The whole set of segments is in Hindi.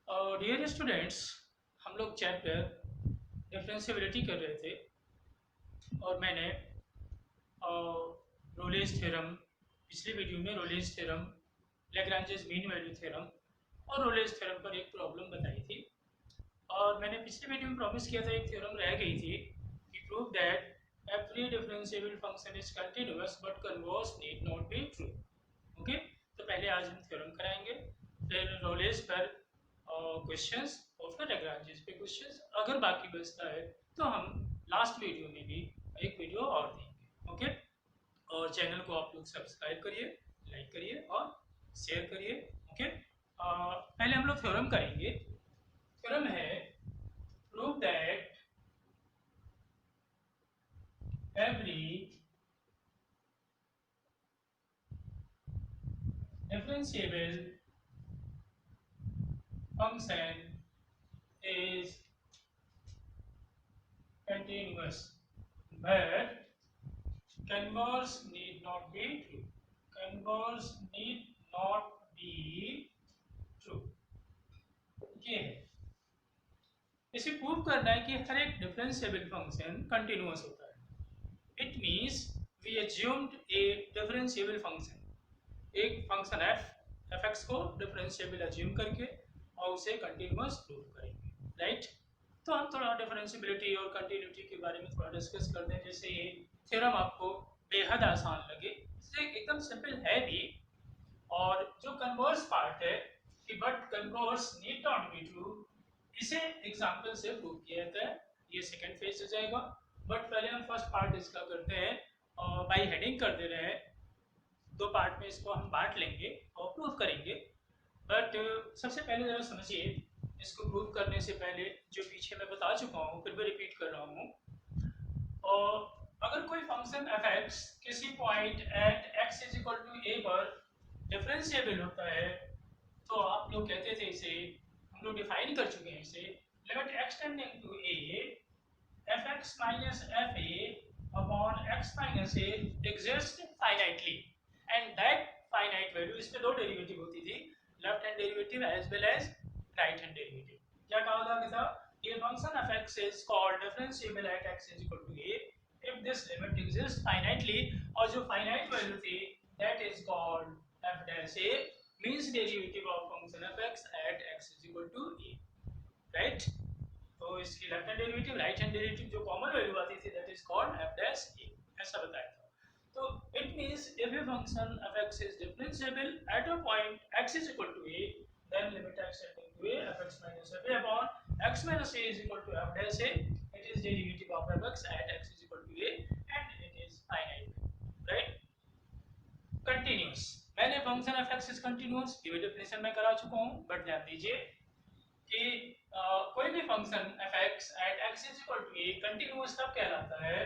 डियर स्टूडेंट्स, हम लोग चैप्टर डिफरेंशियबिलिटी कर रहे थे और मैंने रोलेज थ्योरम, पिछली वीडियो में Rolle's theorem, Lagrange's mean value theorem और रोलेज थ्योरम पर एक प्रॉब्लम बताई थी। और मैंने पिछली वीडियो में प्रॉमिस किया था, एक थ्योरम रह गई थी कि prove that every differentiable function is continuous but converse need not be true. Okay, तो पहले आज हम थ्योरम कराएंगे, फिर रोलेज पर क्वेश्चंस और फिर लैग्रांजेस पे क्वेश्चंस। अगर बाकी बचता है तो हम लास्ट वीडियो में भी एक वीडियो और देंगे। ओके, और चैनल को आप लोग सब्सक्राइब करिए, लाइक करिए और शेयर करिए। ओके, पहले हम लोग थ्योरम करेंगे। थ्योरम है prove that every differentiable function is continuous but converse need not be true. Converse need not be true। ये है, इसे प्रूव करना है कि हर एक डिफरेंशिएबल फंक्शन कंटिन्यूअस होता है। It means we assumed a differentiable function, एक फंक्शन एफ एक्स को डिफरेंशिएबल अज्यूम करके और उसे कंटिन्यूअस प्रूव करेंगे, राइट। तो हम थोड़ा डिफरेंशिएबिलिटी और कंटिन्यूटी के बारे में थोड़ा डिस्कस करते हैं, जैसे ये थ्योरम आपको बेहद आसान लगे। इससे एकदम सिंपल है भी, और जो कन्वर्स पार्ट है कि but converse need not be true, इसे एग्जांपल से प्रूव किया जाता है। ये सेकंड फेज हो जाएगा, बट पहले हम फर्स्ट पार्ट इसका करते हैं और बाई हेडिंग कर दे रहे हैं। दो पार्ट में इसको हम बांट लेंगे और प्रूव करेंगे। बट सबसे पहले जरा समझिए, इसको प्रूव करने से पहले जो पीछे मैं बता चुका हूँ फिर भी रिपीट कर रहा हूँ। और अगर कोई फंक्शन एफ एक्स किसी point at x is equal to a पर डिफरेंशिएबल होता है, तो आप लोग कहते थे, इसे हम लोग डिफाइन कर चुके हैं, इसे limit x tending to a f x minus f a upon x minus a exist finitely and that finite value, इसमें दो डेरिवेटिव होती थी, left hand derivative as well as right hand derivative. क्या कहा था? ये function f x is called differentiable at x is equal to a if this limit exists finitely, और जो finite value थी that is called f dash a, means derivative of function f x at x is equal to a, right। तो इसकी left hand derivative right hand derivative जो कॉमन वैल्यू आती थी that is called f dash a, ऐसा बताया था। तो it means if a function f x is differentiable at a point x is equal to a, then limit x tending to a f x minus f a upon x minus a is equal to f dash a, it is derivative of f x at x is equal to a and it is finite, right। continuous, मैंने function f x is continuous ये डेफिनेशन मैं करा चुका हूं, बट ध्यान दीजिए कि कोई भी function f x at x is equal to a continuous तब कहलाता है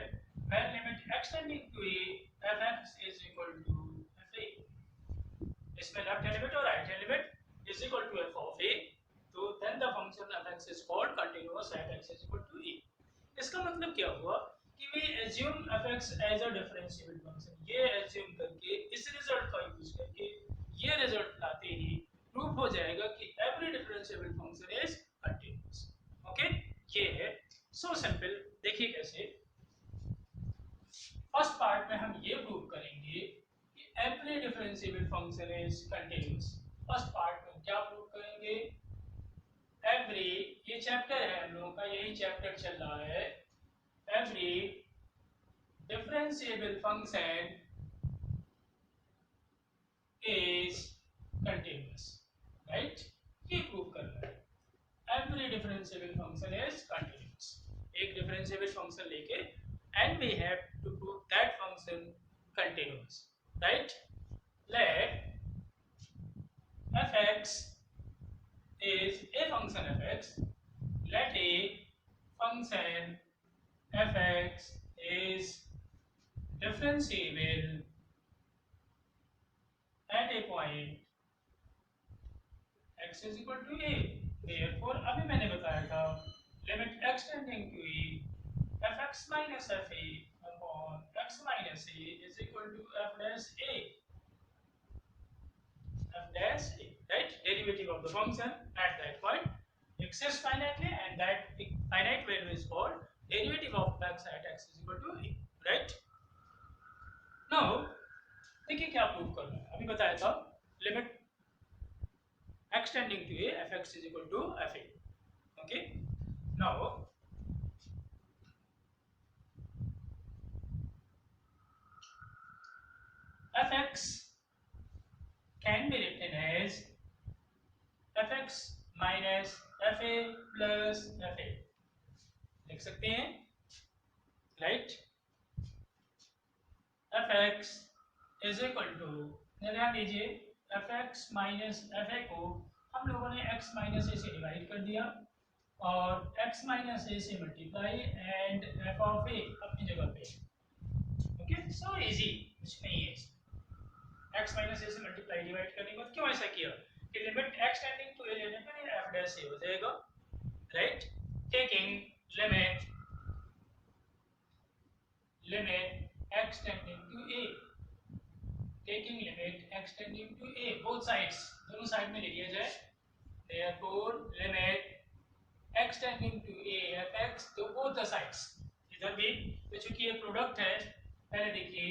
when limit x tending to a f x is equal to f a, इसमें लेफ्ट हैंड लिमिट और right hand limit is equal to f of a, तो then the function f x is called continuous at x is equal to a। इसका मतलब क्या हुआ कि we assume f x as a differentiable function, ये assume करके इस रिजल्ट का यूज करके ये रिजल्ट लाते ही प्रूफ हो जाएगा कि every differentiable function is continuous। Okay, ये है सो सिंपल। देखिए कैसे, फर्स्ट पार्ट में हम ये प्रूव करेंगे कि every differentiable function is continuous। First part में क्या प्रूव करेंगे? every, ये चैप्टर है हम लोगों का, यही चैप्टर चल रहा है, every differentiable function is continuous, right। ये प्रूव करना है, every differentiable function is continuous। एक differentiable function लेके and we have to prove that function continuous, right। let fx is a function fx, let a function fx is differentiable at a point x is equal to a, therefore अभी मैंने बताया था limit x tending to a fx minus fa upon x minus a is equal to f dash a, f dash a, right, derivative of the function at that point exists finitely, and that finite value is called derivative of x at x is equal to a, right? Now देखिए क्या प्रूव करना है, अभी बताया था limit x tending to a fx is equal to fa. Okay, now fx can be written as fx minus fa plus fa, लिख सकते हैं, right? fx is equal to, ध्यान दीजिए, fx माइनस fa को हम लोगों ने x माइनस a से डिवाइड कर दिया और x माइनस a से multiply and f of a अपनी जगह पे। ओके, सो इजी, कुछ नहीं है इसमें। x माइनस a से मल्टीप्लाई डिवाइड करने के बाद क्यों ऐसा किया कि limit x tending to a लेने पे f डैश a हो जाएगा, right? Taking limit x tending to a, taking limit x tending to a, both sides, दोनों साइड में ले लिया जाए, therefore limit x tending to a fx to both the sides, इधर भी तो चूंकि ये प्रोडक्ट है, पहले देखिए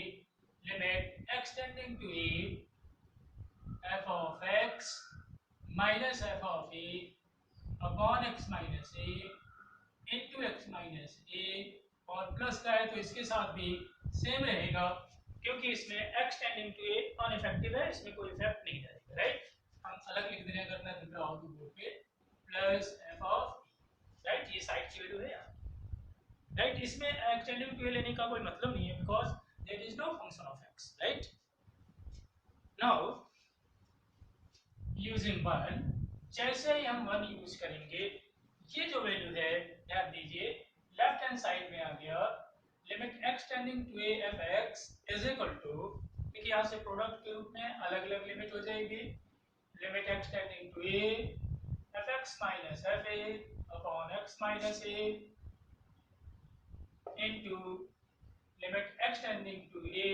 limit x tending to a f of x minus f of a upon x minus a into x minus a, और प्लस का है तो इसके साथ भी सेम रहेगा क्योंकि इसमें x tending to a non effective है, इसमें कोई इफेक्ट नहीं जाएगा, राइट? हम अलग लिख देंगे अगर मैं दिख रहा हूं तो बोर्ड पे प्लस f ऑफ, राइट? ये साइड की वैल्यू है यार, राइट? इसमें x टेंडिंग टू a लेने का कोई मतलब नहीं है because there is no function of x, right? Now using 1, जैसे ही हम 1 यूज करेंगे, ये जो वैल्यू है ध्यान दीजिए लेफ्ट हैंड साइड में आ गया, limit x tending to a fx is equal to, देखिए यहाँ से प्रोडक्ट के रूप में अलग अलग लिमिट हो जाएगी, limit x tending to a fx minus fa upon x minus a into limit x tending to a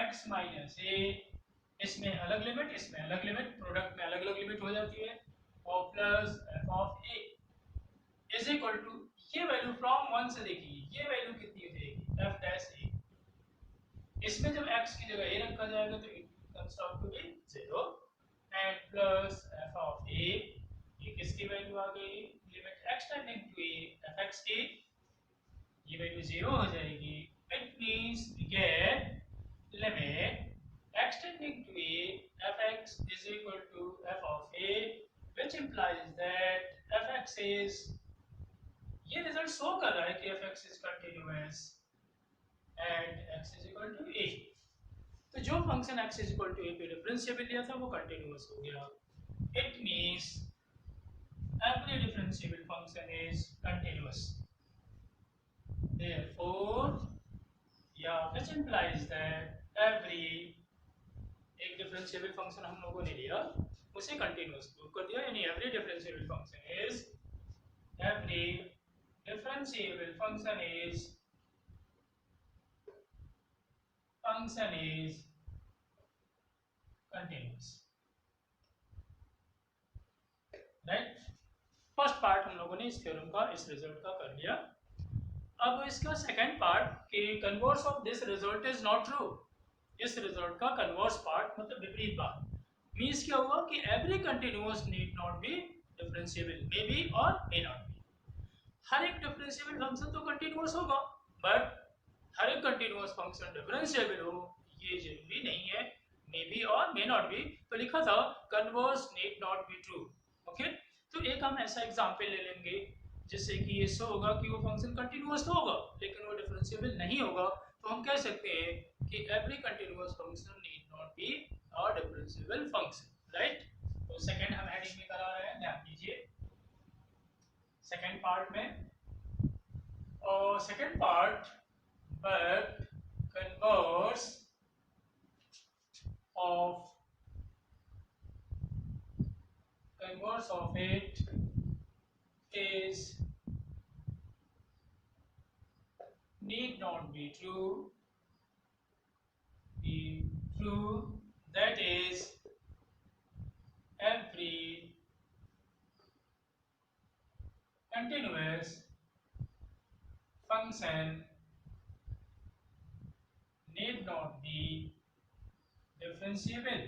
x minus a, इसमें अलग लिमिट, इसमें अलग लिमिट, प्रोडक्ट में अलग अलग लिमिट हो जाती है, और plus f of a is equal to, ये वैल्यू फ्रॉम 1 से देखिए ये वैल्यू कितनी हो जाएगी f डैश a, इसमें जब x की जगह a रखा जाएगा तो it comes out to be 0 and plus f of a, ये किसकी वैल्यू आ गई, limit x tending to a fx की, ये वैल्यू 0 हो जाएगी, it means we get limit x tending to a fx is equal to f of a, which implies that fx is, ये रिजल्ट शो कर रहा है कि fx is continuous and x is equal to a, तो जो function x is equal to a पे डिफरेंशिएबल लिया था वो कंटिन्यूअस हो गया, it means every differentiable function is continuous, therefore yeah, which implies that every, एक डिफरेंशिएबल फंक्शन हम लोगों ने लिया उसे कंटिन्यूअस प्रूव कर दिया, यानी every differentiable function is continuous, right? First part हम लोगों ने इस थ्योरम का, इस रिजल्ट का कर लिया। अब इसका सेकंड पार्ट कि converse of this result is not true, इस रिजल्ट का कन्वर्स पार्ट मतलब विपरीत बात, मींस क्या हुआ कि every continuous need not be differentiable, may be और मे नॉट बी, हर एक डिफरेंशिएबल फंक्शन तो कंटिन्यूअस होगा बट हर एक कंटिन्यूअस फंक्शन डिफरेंशिएबल हो ये जरूरी नहीं है, मे बी और मे नॉट बी, तो लिखा था converse need not be true. Okay, तो एक हम ऐसा एग्जांपल ले लेंगे जिससे कि ये शो होगा कि वो फंक्शन कंटिन्यूअस तो होगा लेकिन वो डिफरेंशिएबल नहीं होगा, तो हम कह सकते हैं कि every continuous function need not be a differentiable function, right? तो सेकंड हम हेडिंग में करा रहे हैं, ध्यान दीजिए सेकंड पार्ट में, और second part but converse of it is need not be true, that is every continuous function need not be differentiable,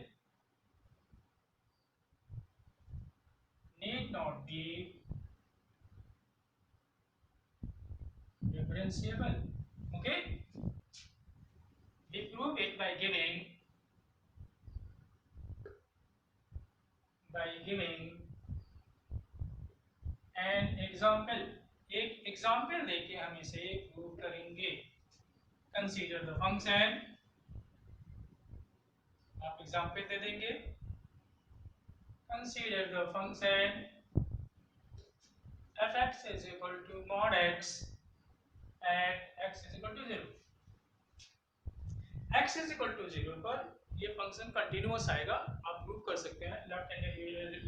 need not be differentiable. Okay, we prove it by giving an example. एक एग्जाम्पल देके हम इसे प्रूव करेंगे. कंसीडर द फंक्शन, आप एग्जाम्पल दे देंगे. Consider the function fx is equal to mod x at x is equal to 0. x is equal to 0 पर ये फंक्शन कंटिन्यूअस आएगा. आप प्रूव कर सकते हैं. लेफ्ट हैंड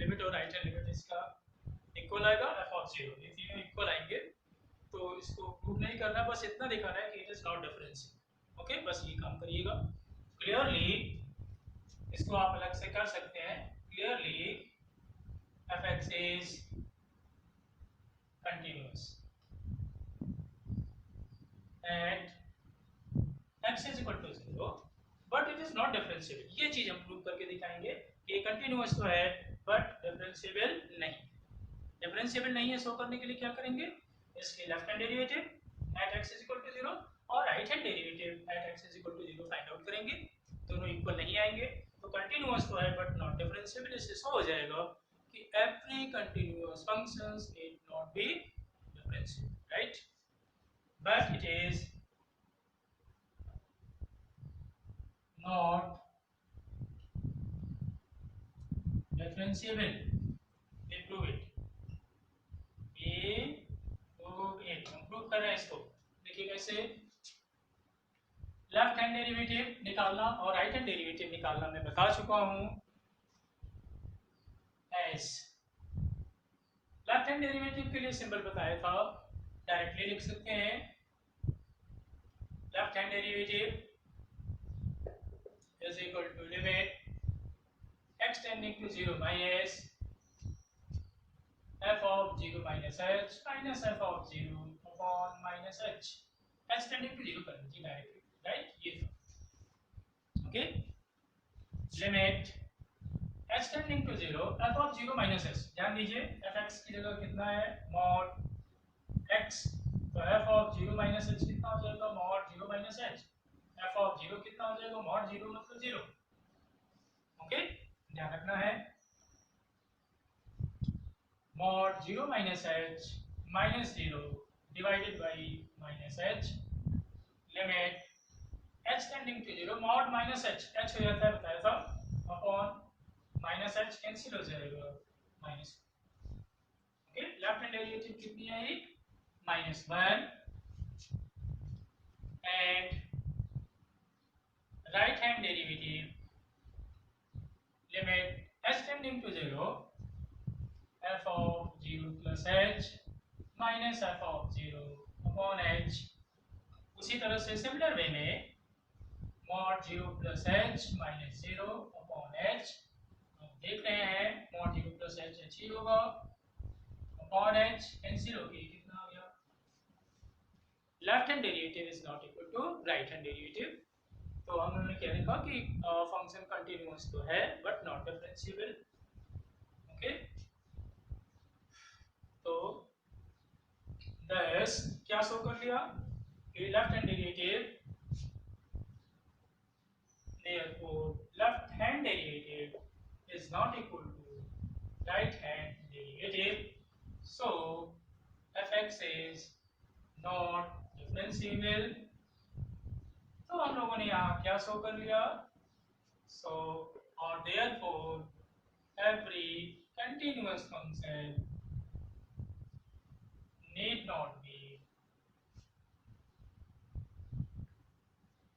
लिमिट और राइट हैंड लिमिट इसका इक्वल आएगा. f ऑफ 0 ये तीनों इक्वल आएंगे. तो इसको प्रूव नहीं करना, बस इतना दिखाना है कि it is not differential. Okay, बस ये काम करिएगा. क्लियरली इसको आप अलग से कर सकते हैं. Clearly fx is continuous and x is equal to 0 but it is not differentiable. ये चीज हम प्रूव करके दिखाएंगे कि कंटिन्यूअस तो है बट डिफरेंशिएबल नहीं. डिफरेंशिएबल नहीं है, शो करने के लिए क्या करेंगे, इसके left hand derivative eight x is equal to 0 और right hand derivative eight x is equal to 0 find out करेंगे. दोनों इक्वल नहीं आएंगे तो कंटिन्यूअस तो है बट नॉट डिफरेंशिएबल. इससे शो हो जाएगा कि every continuous functions need not be differentiable, right? But it is not differentiable. We prove it. हम प्रूव कर रहे हैं इसको. देखिए कैसे. लेफ्ट हैंड डेरिवेटिव निकालना और राइट हैंड डेरिवेटिव निकालना मैं बता चुका हूं. लेफ्ट हैंड डेरिवेटिव के लिए सिंबल बताया था, डायरेक्टली लिख सकते हैं. Left hand derivative is equal to limit x tending to 0 minus f of 0 minus h minus f of 0 upon minus h. h tending to 0 कर दीजिए डायरेक्टली, राइट. ये okay. Limit h tending to 0 f of 0 minus h. ध्यान दीजिए fx की जगह कितना है, mod x. तो f of 0 minus h कितना हो जाएगा, mod 0 minus h. f of 0 कितना हो जाएगा, mod 0 मतलब 0. ओके, ध्यान रखना है. mod 0 minus h minus 0 divided by minus h. limit h tending to 0 mod minus h. h हो जाता है बताया था upon minus h कैंसिल हो जाएगा minus. Okay, left hand derivative कितनी आई, -1 and right hand derivative limit h tending to 0 f of 0 plus h minus f of 0 upon h. उसी तरह से सिमिलर वे में mod 0 plus h minus 0 upon h. आप देख रहे हैं mod 0 plus h h ही होगा upon h कैंसिल होगी. कितना आ गया, left hand derivative is not equal to right hand derivative. तो हम लोगों ने क्या लिखा कि फंक्शन कंटिन्यूअस तो है बट नॉट डिफरेंशिएबल. ओके, तो दस क्या शो कर लिया कि left hand derivative, therefore left hand derivative is not equal to right hand derivative, so fx is not differentiable. तो हम लोगों ने यहाँ क्या शो कर लिया, so or therefore every continuous function need not be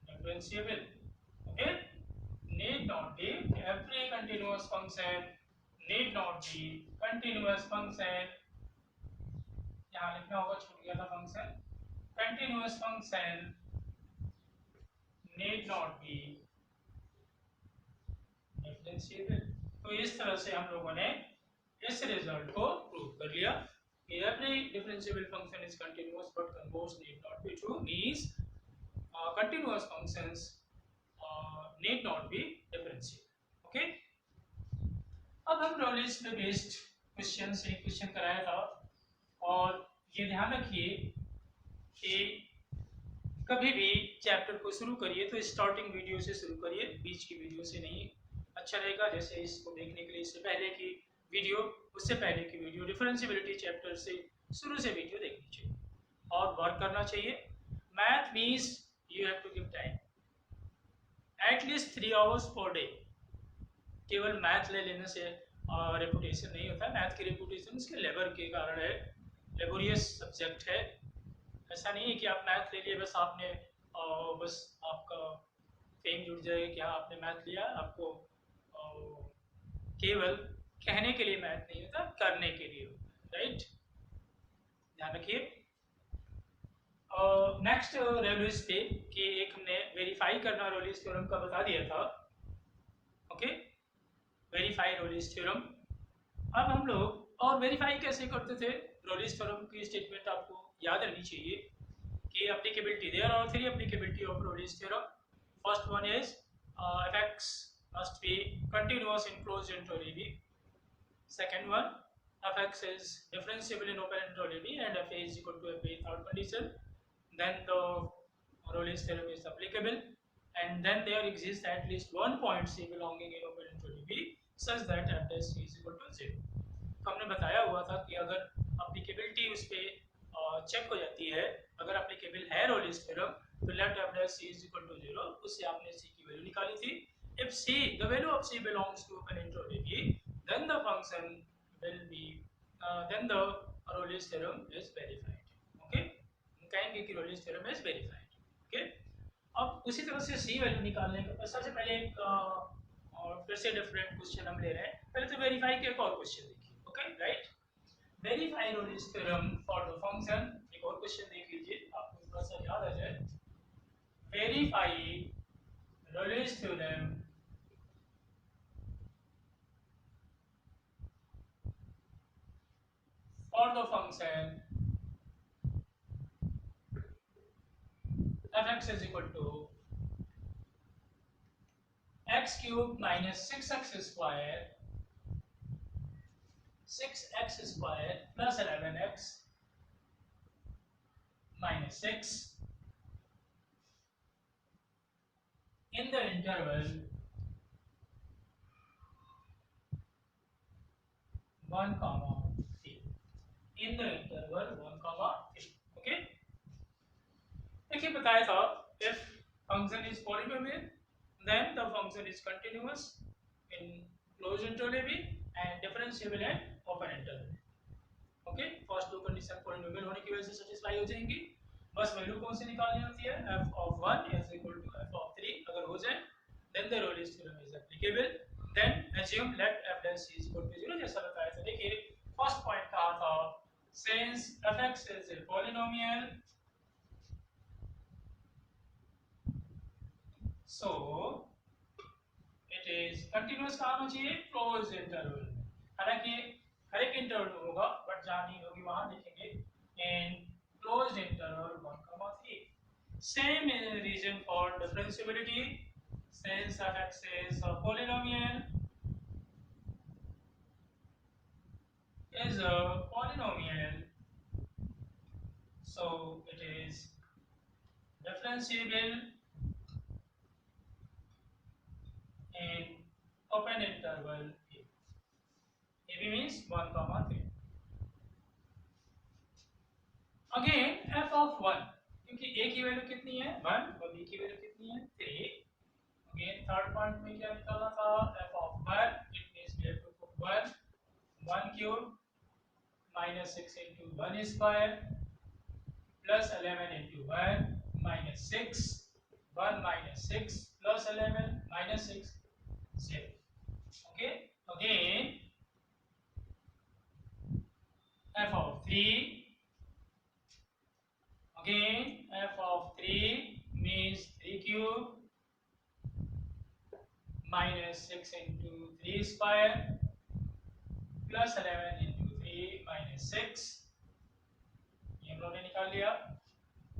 differentiable. Okay, need not be, every continuous function need not be continuous function. यहाँ लिखना होगा, छूट गया था function. continuous function need not be differentiable. तो इस तरह से हम लोगों ने इस रिजल्ट को प्रूव कर लिया. every differentiable function is continuous but converse need not be true means continuous functions need not be differentiable. Okay, अब हम नॉलेज पे बेस्ड क्वेश्चन से एक क्वेश्चन कराया था और ये ध्यान रखिए कि कभी भी चैप्टर को शुरू करिए तो स्टार्टिंग वीडियो से शुरू करिए, बीच की वीडियो से नहीं। अच्छा रहेगा जैसे इसको देखने के लिए इससे पहले की वीडियो, उससे पहले की वीडियो, डिफरेंशियबिलिटी चैप्टर से शुरू से वीडियो देखनी चाहिए और वर्क करना चाहिए। Math means you have to give time at least 3 hours per day. केवल मैथ ले लेने से रेपुटेशन नहीं होता। मैथ की रेपुटेशन उसके लेबर के कारण है, लेबोरियस सब्जेक्ट है। ऐसा नहीं है कि आप मैथ ले लिए बस आपने बस आपका फेम जुड़ जाएगा कि हाँ आपने मैथ लिया। आपको केवल कहने के लिए मैथ नहीं होता, करने के लिए होता है, राइट? ध्यान रखिए। नेक्स्ट रेवल्यूज पे कि एक हमने वेरीफाई करना रोलिस थ्योरम का बता दिया था। Okay, verify Rolle's theorem. अब हम लोग और वेरीफाई कैसे करते थे रोलिस थ्योरम की स्टेटमेंट आपको याद रखनी चाहिए कि applicability, there are 3 applicability of Rolle's theorem. First one is fx must be continuous in closed interval AB. Second one, fx is differentiable in open interval AB and fa is equal to fa third condition. Then the Rolle's theorem is applicable, and then there exists at least one point C belonging in open interval B such that f dash C is equal to 0. तो हमने बताया हुआ था कि अगर एप्लीकेबिलिटी उस पर चेक हो जाती है, अगर एप्लीकेबल है रोलिस थ्योरम तो late f dash C is equal to 0, उससे आपने C की वैल्यू निकाली थी। If C, the value of C belongs to open interval AB, then the function will be then the Rolle's theorem is verified. Okay, कहेंगे कि Rolle's theorem is verified. Okay, अब उसी तरह से C वैल्यू निकालने का सबसे पहले एक और फिर से डिफरेंट क्वेश्चन हम ले रहे हैं। पहले तो वेरीफाई के एक और क्वेश्चन देखिए। Okay, right? Verify Rolle's theorem for the function. एक और क्वेश्चन देख लीजिए, आपको थोड़ा सा याद आ जाए। Verify Rolle's theorem for the function fx is equal to x cube minus 6x square plus 11x minus 6 in the interval 1, 3. In the interval 1, 3. Okay. देखिए बताया था if function is polynomial then the function is continuous in closed interval AB and differentiable in open interval। Okay, first दो कंडीशन पॉलिनोमियल होने की वजह से सेटिस्फाई हो जाएंगी। बस वैल्यू कौन सी निकालनी होती है, f of 1 is equal to f of 3 अगर हो जाए then the Rolle's theorem is applicable। then assume let f dash c is equal to 0 जैसा बताया था। देखिए फर्स्ट पॉइंट कहा था since fx is a polynomial so it is continuous कहाँ होना चाहिए, closed interval। हालांकि हर एक इंटरवल में होगा बट जहाँ नहीं होगी वहां लिखेंगे in closed interval 1, 3। Same reason for differentiability since fx is a polynomial so it is differentiable in open interval AB। AB means 1, 3। Again f of 1 क्योंकि a की वैल्यू कितनी है 1 और b की वैल्यू कितनी है 3। अगेन थर्ड पॉइंट में क्या निकालना था f of 1 it means we have to put 1 cube minus 6 into 1 square plus 11 into 1 minus 6 1 minus 6 plus 11 minus 6 0। okay, again f of 3 again f of 3 means 3 cube minus 6 into 3 square plus 11 into 3 minus 6 हमने निकाल लिया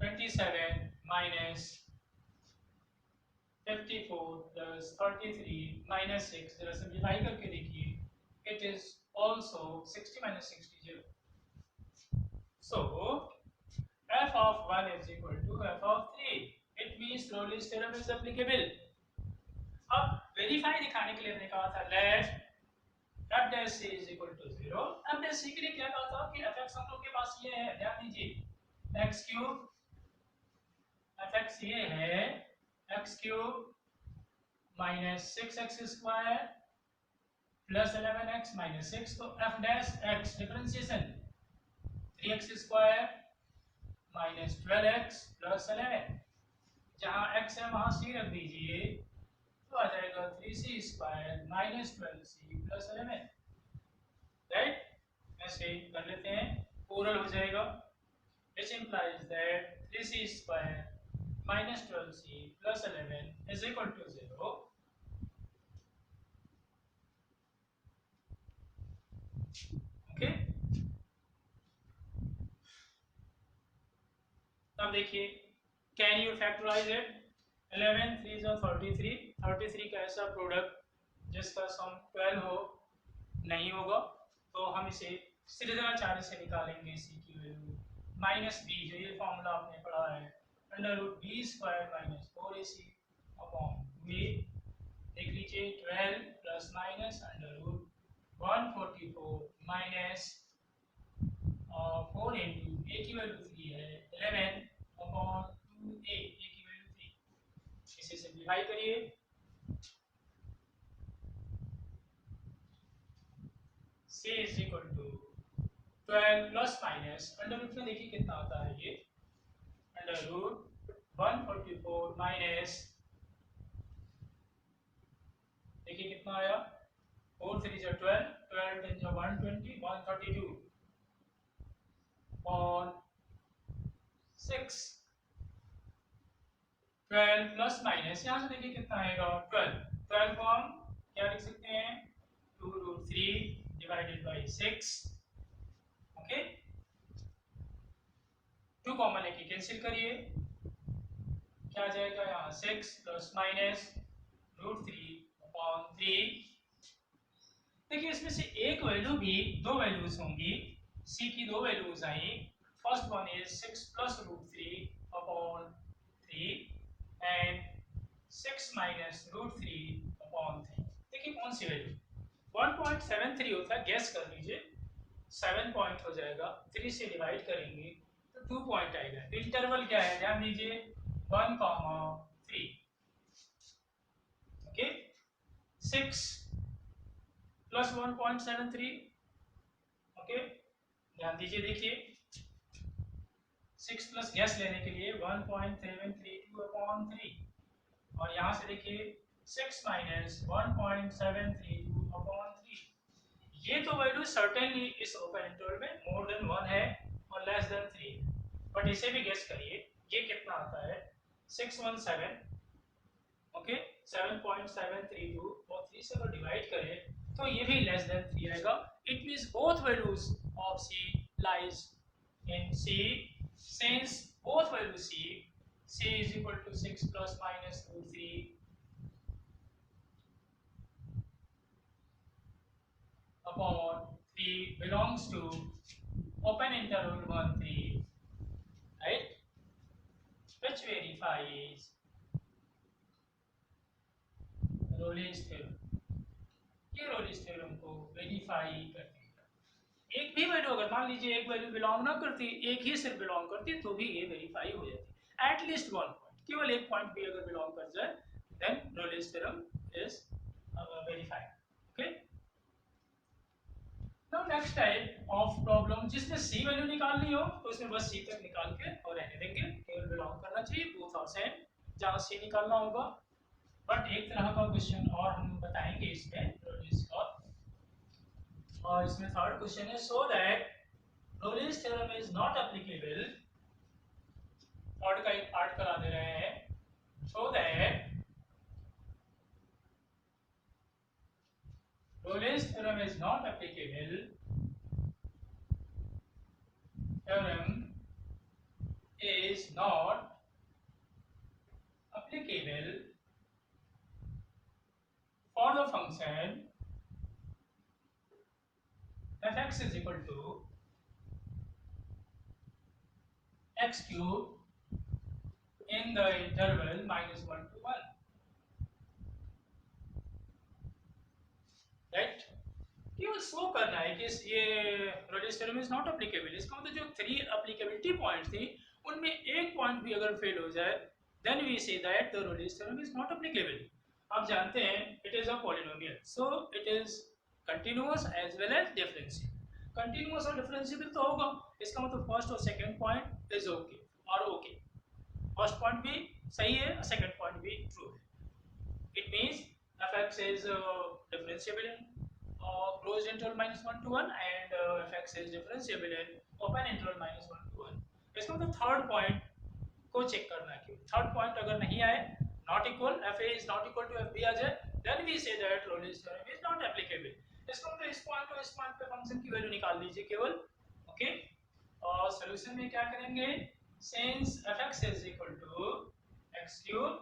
27 माइनस 54 प्लस 33 माइनस 6, जरा सिंप्लीफाई करके देखिए, it is also 60 minus 60 0. So f of 1 is equal to f of 3. It means Rolle's theorem is applicable. अब वेरीफाई दिखाने के लिए हमने कहा था let f dash c is equal to 0. f dash c के लिए क्या कहा था कि fx हम लोग के पास ये है, ध्यान दीजिए, x क्यूब fx ये है x cube minus 6x square plus 11x minus 6, तो f dash x differentiation 3x square minus 12x plus 11, जहाँ x है वहाँ c रख दीजिए, तो आ जाएगा 3c square minus 12c plus 11, right. ऐसे कर लेते हैं, ओरल हो जाएगा, which implies that 3c square minus 12c plus 11 is equal to 0. Okay. अब देखिए, can you factorize it? 11 3 is 33. 33 का ऐसा प्रोडक्ट जिसका सम 12 हो नहीं होगा, तो हम इसे सीधा 4 से निकालेंगे c की वैल्यू माइनस b, जो ये फॉर्मूला आपने पढ़ा है, under root B square minus 4ac upon 2a. देख लीजिए 12 plus minus under root 144 minus 4 into a की वैल्यू 3 है 11 अपॉन 2a, a की वैल्यू 3. इसे सिंप्लीफाई करिए, c is equal to 12 plus minus under root में देखिए कितना आता है, ये अंडर रूट 144 माइनस, देखिए कितना आया, 4 3 जो 12, 12 10 जो 120, 132 और 6, 12 प्लस माइनस, यहाँ से देखिए कितना आएगा 12, 12 को हम क्या लिख सकते हैं, 2 root 3 divided by 6. Okay, 2 common है कि कैंसिल करिए, क्या आ जाएगा यहाँ 6 प्लस माइनस रूट 3 अपॉन 3. देखिए इसमें से एक वैल्यू भी, दो वैल्यूज होंगी, c की दो वैल्यूज आई, first one is 6 plus root 3 upon 3 and 6 minus root 3 upon 3. देखिए कौन सी वैल्यू 1.73 होता है, गैस कर लीजिए, 7 पॉइंट हो जाएगा, 3 से डिवाइड करेंगे तो 2 पॉइंट आएगा. इंटरवल क्या है, ध्यान दीजिए 1,3. Okay, 6 plus 1.73. ओके, ध्यान दीजिए, देखिए 6 प्लस गैस लेने के लिए 1.732 अपॉन 3, और यहाँ से देखिए 6 माइनस 1.732 अपॉन 3. ये तो वैल्यू सर्टेनली इस ओपन इंटरवल में मोर देन 1 है और लेस देन 3, बट इसे भी गेस करिए, ये कितना आता है 617. ओके, 7.732 और 3 से अगर डिवाइड करें तो ये भी लेस देन 3 आएगा. It means both values of c lies in c, since both value c is equal to 6 plus minus root 3 upon 3 belongs to open interval 1 3, right, which verifies Rolle's theorem. ये रोलिस थ्योरम को वेरीफाई करती है. एक भी वैल्यू, अगर मान लीजिए एक वैल्यू बिलोंग ना करती, एक ही सिर्फ बिलोंग करती, तो भी ये वेरीफाई हो जाती. एटलीस्ट 1 पॉइंट, केवल एक पॉइंट भी अगर बिलोंग कर जाए, then Rolle's theorem is verified. Okay, now next type of problem, जिसमें सी वैल्यू निकालनी हो तो उसमें बस सी तक निकाल के और रहने देंगे, केवल बिलोंग करना चाहिए, बोथ आर सेम. जहाँ सी निकालना होगा, बट एक तरह का क्वेश्चन और हम बताएंगे इसमें रोलिस का, और इसमें थर्ड क्वेश्चन है, so that Rolle's theorem is not applicable. Third का एक पार्ट करा दे रहे हैं, so that Rolle's theorem is not applicable. Theorem is not applicable for the function f(x) is equal to x cube in the interval -1 to 1, right. केवल शो करना है कि ये रोलिस थ्योरम इज नॉट एप्लीकेबल। इसका मतलब जो 3 एप्लीकेबिलिटी पॉइंट थी उनमें एक पॉइंट भी अगर फेल हो जाए then we say that the Rolle's theorem is not applicable. आप जानते हैं it is a polynomial, so it is continuous as well as differentiable. Continuous और डिफरेंशिएबल तो होगा, इसका मतलब फर्स्ट और सेकंड पॉइंट इज ओके और ओके। फर्स्ट पॉइंट भी सही है, सेकंड पॉइंट भी ट्रू है। It means fx is differentiable in closed interval -1 to 1 and fx is differentiable in open interval -1 to 1। इसका मतलब थर्ड पॉइंट को चेक करना है। थर्ड पॉइंट अगर नहीं आए, not equal, fa is not equal to fb आ जाए, then we say that Rolle's theorem is not applicable। इसका मतलब इस पॉइंट और इस पॉइंट पे फंक्शन की वैल्यू निकाल लीजिए केवल, ओके। और सॉल्यूशन में क्या करेंगे, since fx is equal to x cube,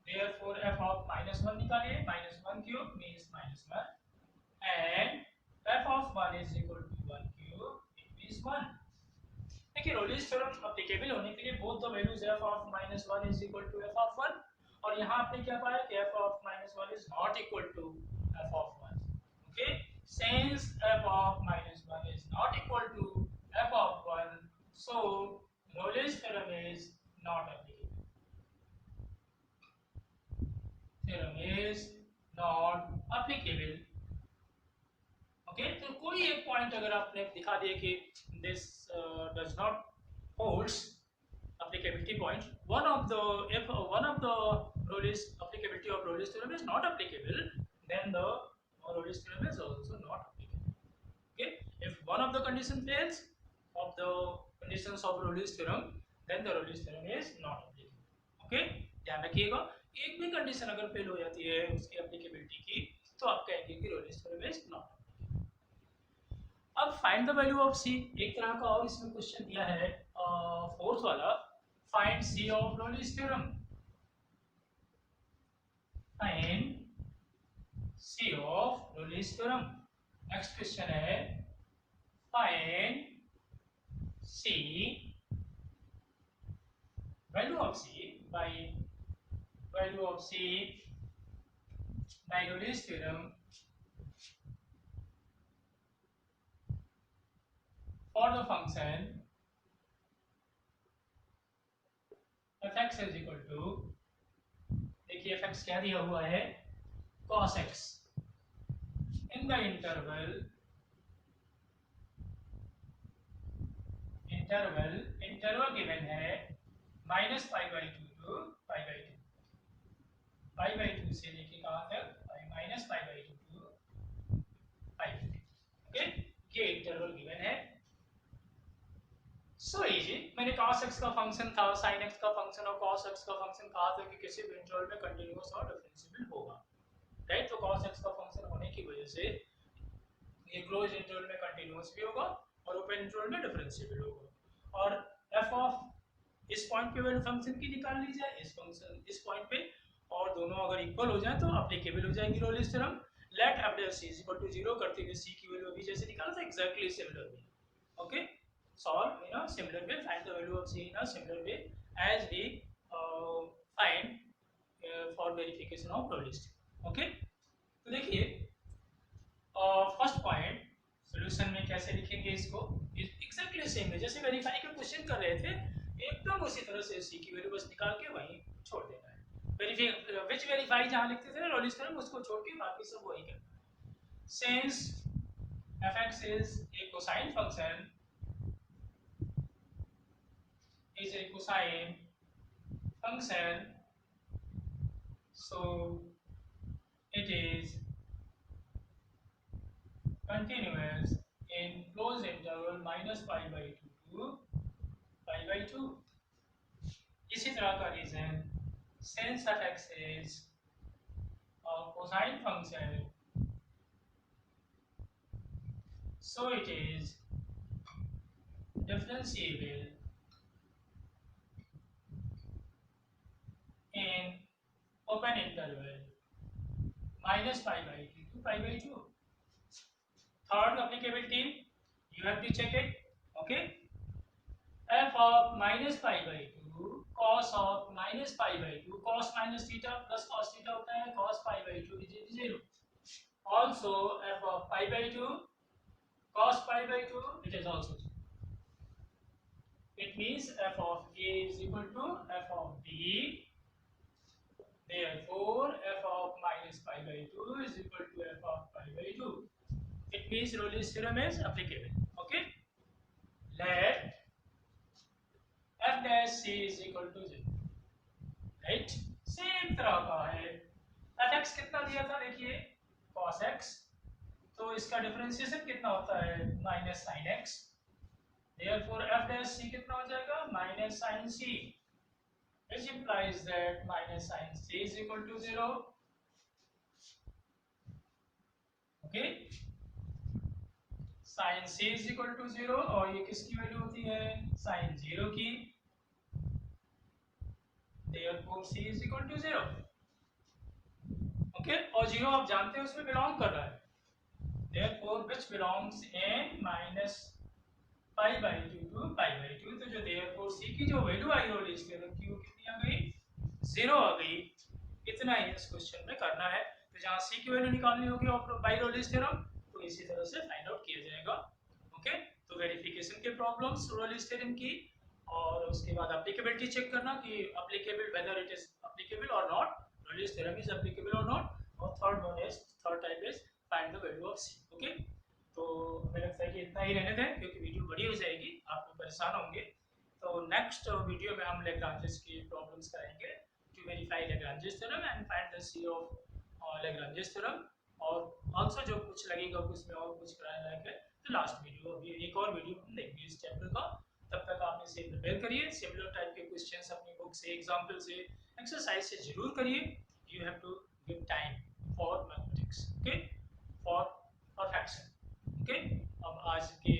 therefore f of -1 निकालिए, -1 cube means -1 and f of 1 is equal to 1 cube, it means 1। देखिए रोलिस थ्योरम एप्लीकेबल होने के लिए both the values f of -1 is equal to f of 1, और यहाँ आपने क्या पाया कि f of -1 is not equal to f of 1, okay. since f of -1 is not equal to f of 1, so Rolle's theorem is not applicable। theorem is not applicable, okay. तो कोई एक पॉइंट अगर आपने दिखा दिया कि this does not holds applicability point, one of the, if one of the Rolle's applicability of Rolle's theorem is not applicable, then the Rolle's theorem is also not applicable, okay। if one of the condition fails of the conditions of Rolle's theorem, then the Rolle's theorem is not applicable, okay। ध्यान रखिएगा, एक भी कंडीशन अगर फेल हो जाती है उसकी एप्लीकेबिलिटी की, तो आप कहेंगे कि Rolle's theorem is not। अब फाइंड द वैल्यू ऑफ सी, एक तरह का और इसमें क्वेश्चन दिया है, फोर्थ वाला, find C of Rolle's theorem. Find C of Rolle's theorem. Next question है find C, value of C by value of C by Rolle's theorem for the function fx is equal to, देखिए fx क्या दिया हुआ है, cos x in the interval given है -π/2 to π/2, π/2 से लेके कहाँ तक, -π/2 to π/2, ओके। ये इंटरवल गिवन है, सो इजी। मैंने cos x का फंक्शन था, sin x का फंक्शन और cos x का फंक्शन कहा था कि किसी भी इंटरवल में कंटीन्यूअस और डिफरेंशिएबल होगा, राइट। तो cos x का फंक्शन होने की वजह से ये क्लोज इंटरवल में कंटीन्यूअस भी होगा और ओपन इंटरवल में डिफरेंशिएबल होगा। और f ऑफ इस पॉइंट पे वैल्यू फंक्शन की निकाल ली जाए, इस फंक्शन इस पॉइंट पे, और दोनों अगर इक्वल हो जाए तो एप्लीकेबल हो जाएगी रोलिस थ्योरम। लेट f(c)0 करते हुए c की वैल्यू अभी जैसे निकाला था exactly similar way, okay. solve in a similar way, find the value of c in a similar way as we find for verification of Rolle's theorem, okay। तो देखिए फर्स्ट पॉइंट सॉल्यूशन में कैसे लिखेंगे इसको, एग्जैक्टली सेम है जैसे वेरीफाई का क्वेश्चन कर रहे थे, एकदम उसी तरह से c की वैल्यू बस निकाल के वहीं छोड़ देना है। वेरीफाई जहाँ लिखते थे ना Rolle's theorem, उसको छोड़ के बाकी सब वही करना है। since fx is a cosine function, is a cosine function, so it is continuous in closed interval -π/2 to π/2। इसी तरह का reason, since fx is a cosine function, so it is differentiable in open interval minus pi by 2 to pi by 2. Third applicability, you have to check it. Okay, f of minus pi by 2 cos of minus pi by 2, cos minus theta plus cos theta होता है, cos pi by 2 is 0. Also f of pi by 2 cos pi by 2, it is also 0. It means f of a is equal to f of b. Therefore f of minus pi by 2 is equal to f of pi by 2. It means Rolle's theorem is applicable. Okay, let f dash c is equal to 0. Right, same तरह का है. एफ एक्स कितना दिया था देखिए, cos x, तो इसका डिफरेंशिएशन कितना होता है, minus sine x. Therefore f dash c कितना हो जाएगा, minus sine c, which implies that minus sin c is equal to 0. Okay, sin c is equal to 0 और ये किसकी वैल्यू होती है, sin 0 की. Therefore c is equal to 0. Okay, और 0 आप जानते हैं उसमें बिलोंग कर रहा है. Therefore which belongs in minus pi by 2 to pi by 2. तो जो therefore c की जो वैल्यू आई रोलिस थ्योरम की, वो कितनी आ गई, 0 आ गई. इतना ही इस क्वेश्चन में करना है. तो जहाँ c की वैल्यू निकालनी होगी और बाय रोलिस थ्योरम, तो इसी तरह से फाइंड आउट किया जाएगा. ओके, तो वेरिफिकेशन के प्रॉब्लम्स रोलिस थ्योरम की, और उसके बाद एप्लीकेबिलिटी चेक करना कि applicable, whether it is applicable और नॉट, रोलिस थ्योरम इज एप्लीकेबल और नॉट. और third type is find the value of c. Okay, तो हमें लगता है कि इतना ही रहने दें, क्योंकि वीडियो बड़ी हो जाएगी, आप लोग परेशान होंगे. तो नेक्स्ट वीडियो में हम लैग्रांजेस की प्रॉब्लम्स करेंगे to verify Lagrange's theorem and find the c of Lagrange's theorem. और आल्सो जो कुछ लगेगा उसमें और कुछ कराया जाएगा, तो लास्ट वीडियो, अभी एक और वीडियो हम देखेंगे इस चैप्टर का. तब तक आप इसे प्रिपेयर करिए, सिमिलर टाइप के क्वेश्चंस अपनी बुक से, एग्जांपल से, एक्सरसाइज से जरूर करिए. You have to give time for mathematics. Okay, for perfection. Okay, अब आज के